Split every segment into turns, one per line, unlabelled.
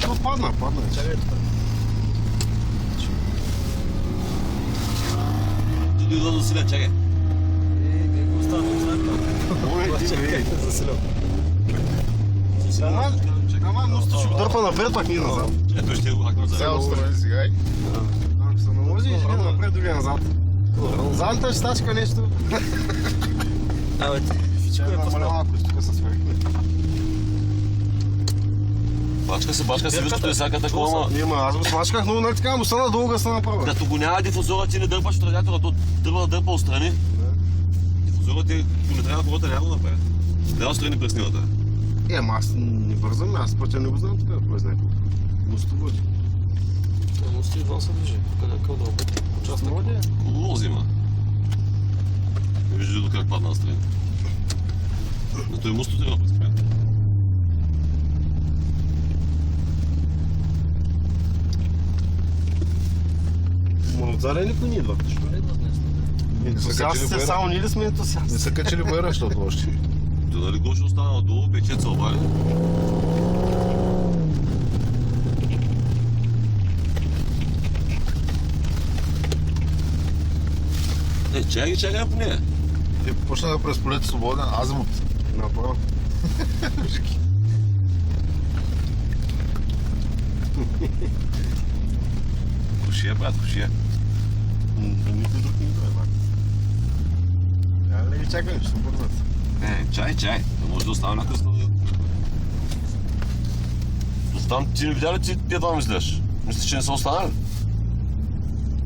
То падна. Чакай.
Туди да заселя, чакай.
Как го остана от тракта? Чакай да заселя.
Ама мусто ще го дърпа напред, пак ние назад.
Чакай, той ще го хакна
Сега
заедно.
отстрани сега.
Ако се наложи, ще ги напред, други назад. Задната ще стачка нещо.
Абе, всичко е
Намаля
паснало.
малко, тук се свърхме.
Бачка се, виждате е всяка такова, ама
Нима, аз го смачках, но нали така му стана дълга стана направо.
като го няма дифузора, ти не дърпаш от радиатора, то дърпа отстрани. Дифузора ти, ако не трябва хората, няма да направят. Трябва да отстрани преснилата.
Ама аз не бързам, аз пътя не го знам така, кой знае колко. Мусто води.
Той мусти едва се движи. Къде е къл участък?
Хубаво взима. Не вижда до как падна настрани. Но той мусто трябва да преспря.
Ма отзаде никой не идва. Сега се само ние ли сме ентусиасти?
Не са качили бъра, защото още.
То нали Гошо остана отдолу, печет се обади. Чакай по нея.
Ти почна да през полето свободен азимут.
Направо.
Кошия, брат, кошия.
Никой друг не идва, бак. Трябва ли ги чакаме, ще се бързат.
Чай. Да може да остава някакъв стадион. Оставам, ти не видя ли ти тия два мислеш? Мислиш, че не са останали?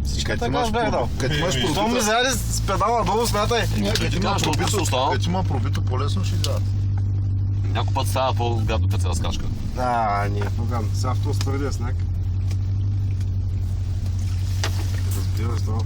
Всички
Като
така
имаш
бях дал.
като имаш
Що ми заеди с педала долу, смятай.
Ти кажеш, защото се остава.
Като има пробито, по-лесно ще изядат.
Някой път става по-гадно, като се разкашка.
Не, погано. Сега в този твърдия сняг. Разбираш, да.